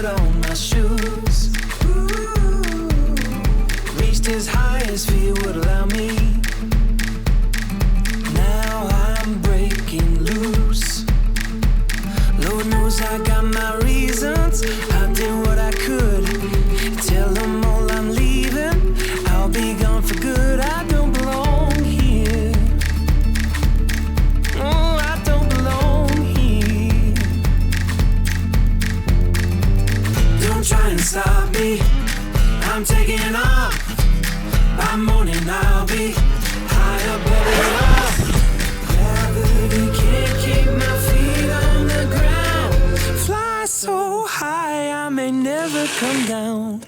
put on my shoes. Reached as high as fear would allow me. Now I'm breaking loose. Lord knows I got my reasons. I did what I could. Tell them all I'm leaving. I'll be gone for good. I don't belong here. Oh, I don't belong here. Don't try and stop me. I'm taking off. By morning I'll be high above it all. Gravity can't keep my feet on the ground. Fly so high I may never come down.